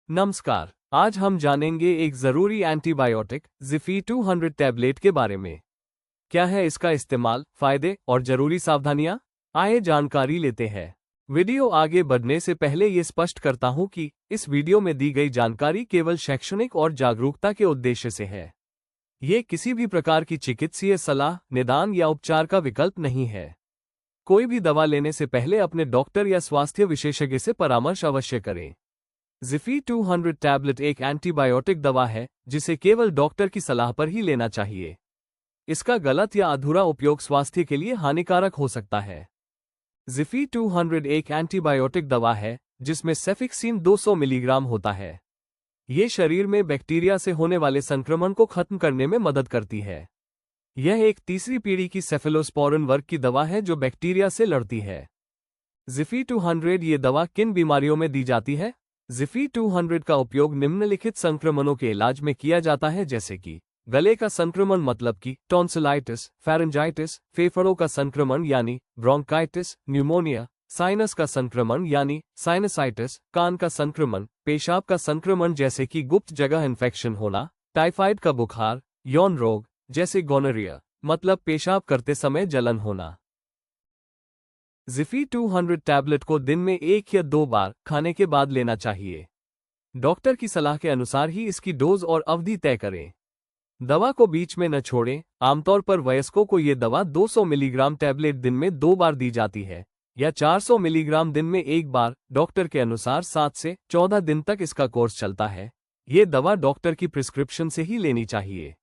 नमस्कार। आज हम जानेंगे एक ज़रूरी एंटीबायोटिक ज़िफ़ी 200 टैबलेट के बारे में। क्या है इसका इस्तेमाल, फ़ायदे और ज़रूरी सावधानियाँ? आइए जानकारी लेते हैं। वीडियो आगे बढ़ने से पहले ये स्पष्ट करता हूँ कि इस वीडियो में दी गई जानकारी केवल शैक्षणिक और जागरूकता के उद्देश्य से है। ये किसी भी प्रकार की चिकित्सीय सलाह, निदान या उपचार का विकल्प नहीं है। कोई भी दवा लेने से पहले अपने डॉक्टर या स्वास्थ्य विशेषज्ञ से परामर्श अवश्य करें। ज़िफ़ी 200 टैबलेट एक एंटीबायोटिक दवा है जिसे केवल डॉक्टर की सलाह पर ही लेना चाहिए। इसका गलत या अधूरा उपयोग स्वास्थ्य के लिए हानिकारक हो सकता है। ज़िफ़ी 200 एक एंटीबायोटिक दवा है जिसमें सेफिक्सिन 200 मिलीग्राम होता है। ये शरीर में बैक्टीरिया से होने वाले संक्रमण को खत्म करने में मदद करती है। यह एक तीसरी पीढ़ी की सेफेलोस्पोरिन वर्ग की दवा है जो बैक्टीरिया से लड़ती है। ज़िफ़ी 200 ये दवा किन बीमारियों में दी जाती है? ज़िफ़ी 200 का उपयोग निम्नलिखित संक्रमणों के इलाज में किया जाता है, जैसे कि गले का संक्रमण मतलब कि टॉन्सिलाइटिस, फेरेंजाइटिस, फेफड़ों का संक्रमण यानी ब्रोंकाइटिस, न्यूमोनिया, साइनस का संक्रमण यानी साइनसाइटिस, कान का संक्रमण, पेशाब का संक्रमण जैसे कि गुप्त जगह इन्फेक्शन होना, टाइफाइड का बुखार, यौन रोग जैसे गोनोरिया मतलब पेशाब करते समय जलन होना। ज़िफ़ी 200 टैबलेट को दिन में 1 या 2 बार खाने के बाद लेना चाहिए। डॉक्टर की सलाह के अनुसार ही इसकी डोज और अवधि तय करें। दवा को बीच में न छोड़ें। आमतौर पर वयस्कों को ये दवा 200 मिलीग्राम टैबलेट दिन में 2 बार दी जाती है या 400 मिलीग्राम दिन में 1 बार। डॉक्टर के अनुसार 7 से 14 दिन तक इसका कोर्स चलता है। ये दवा डॉक्टर की प्रिस्क्रिप्शन से ही लेनी चाहिए।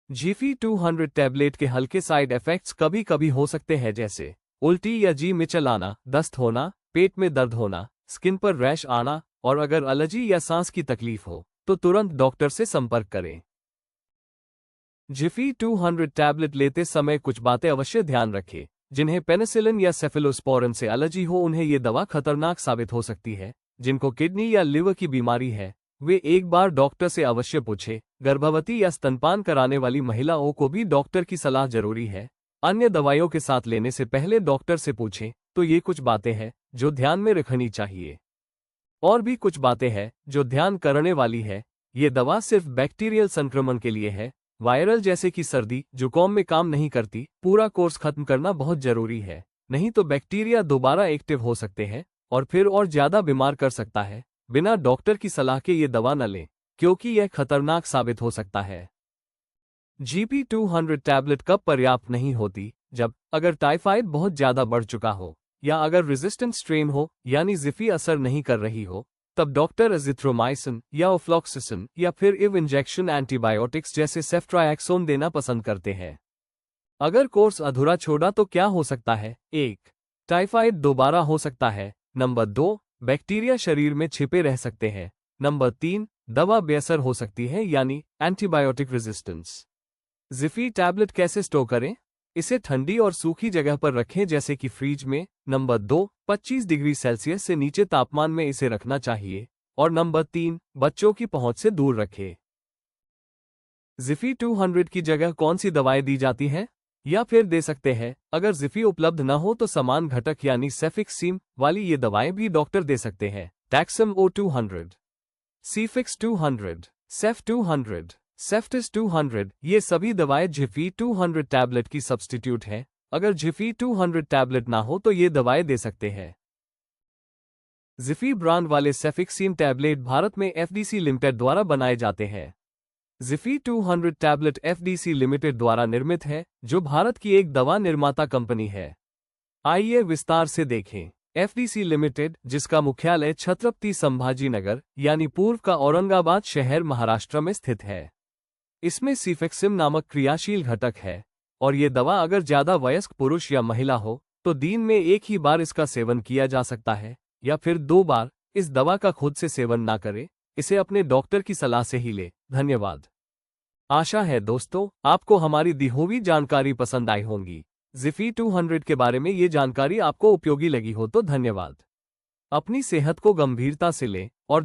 ज़िफ़ी 200 टैबलेट के हल्के साइड इफ़ेक्ट्स कभी कभी हो सकते हैं, जैसे उल्टी या जी मिचल आना, दस्त होना, पेट में दर्द होना, स्किन पर रैश आना, और अगर एलर्जी या सांस की तकलीफ हो तो तुरंत डॉक्टर से संपर्क करें। ज़िफ़ी 200 टैबलेट लेते समय कुछ बातें अवश्य ध्यान रखें। जिन्हें पेनिसिलिन या सेफेलोस्पोरिन से एलर्जी हो उन्हें ये दवा खतरनाक साबित हो सकती है। जिनको किडनी या लिवर की बीमारी है वे एक बार डॉक्टर से अवश्य पूछें। गर्भवती या स्तनपान कराने वाली महिलाओं को भी डॉक्टर की सलाह जरूरी है। अन्य दवाइयों के साथ लेने से पहले डॉक्टर से पूछें। तो ये कुछ बातें हैं जो ध्यान में रखनी चाहिए। और भी कुछ बातें हैं जो ध्यान करने वाली है। ये दवा सिर्फ बैक्टीरियल संक्रमण के लिए है। वायरल जैसे कि सर्दी जुकाम में काम नहीं करती। पूरा कोर्स खत्म करना बहुत जरूरी है, नहीं तो बैक्टीरिया दोबारा एक्टिव हो सकते हैं और फिर और ज्यादा बीमार कर सकता है। बिना डॉक्टर की सलाह के ये दवा न लें क्योंकि यह खतरनाक साबित हो सकता है। ज़िफ़ी 200 टैबलेट कब पर्याप्त नहीं होती? जब अगर टाइफाइड बहुत ज्यादा बढ़ चुका हो या अगर रेजिस्टेंट स्ट्रेन हो यानी ज़िफ़ी असर नहीं कर रही हो, तब डॉक्टर एजिथ्रोमाइसिन या ओफ्लॉक्सिसिन या फिर इव इंजेक्शन एंटीबायोटिक्स जैसे सेफ्ट्राएक्सोन देना पसंद करते हैं। अगर कोर्स अधूरा छोड़ा तो क्या हो सकता है? 1. टाइफाइड दोबारा हो सकता है। नंबर 2. बैक्टीरिया शरीर में छिपे रह सकते हैं। नंबर 3. दवा बेअसर हो सकती है यानी एंटीबायोटिक रेजिस्टेंस। ज़िफ़ी टैबलेट कैसे स्टोर करें? इसे ठंडी और सूखी जगह पर रखें, जैसे कि फ्रिज में। नंबर 2. 25 डिग्री सेल्सियस से नीचे तापमान में इसे रखना चाहिए। और नंबर 3. बच्चों की पहुंच से दूर रखें। ज़िफ़ी 200 की जगह कौन सी दवाएं दी जाती हैं या फिर दे सकते हैं? अगर ज़िफ़ी उपलब्ध न हो तो समान घटक यानी सेफिक्सिम वाली ये दवाएं भी डॉक्टर दे सकते हैं। टैक्सम O200, सीफिक्स 200, सेफ 200, सेफ्टिस 200 ये सभी दवाएं ज़िफ़ी 200 टैबलेट की सब्स्टिट्यूट हैं। अगर ज़िफ़ी 200 टैबलेट ना हो तो ये दवाएं दे सकते हैं। ज़िफ़ी ब्रांड वाले सेफिक्सिम टैबलेट भारत में FDC लिमिटेड द्वारा बनाए जाते हैं। ज़िफ़ी 200 टैबलेट FDC लिमिटेड द्वारा निर्मित है, जो भारत की एक दवा निर्माता कंपनी है। आइए विस्तार से देखें। FDC लिमिटेड, जिसका मुख्यालय छत्रपति संभाजी नगर यानी पूर्व का औरंगाबाद शहर महाराष्ट्र में स्थित है। इसमें सीफेक्सिम नामक क्रियाशील घटक है और ये दवा अगर ज्यादा वयस्क पुरुष या महिला हो तो दिन में एक ही बार इसका सेवन किया जा सकता है या फिर 2 बार। इस दवा का खुद से सेवन ना करें, इसे अपने डॉक्टर की सलाह से ही ले। धन्यवाद। आशा है दोस्तों आपको हमारी दी हुई जानकारी पसंद आई होंगी। ज़िफ़ी 200 के बारे में ये जानकारी आपको उपयोगी लगी हो तो धन्यवाद। अपनी सेहत को गंभीरता से लें और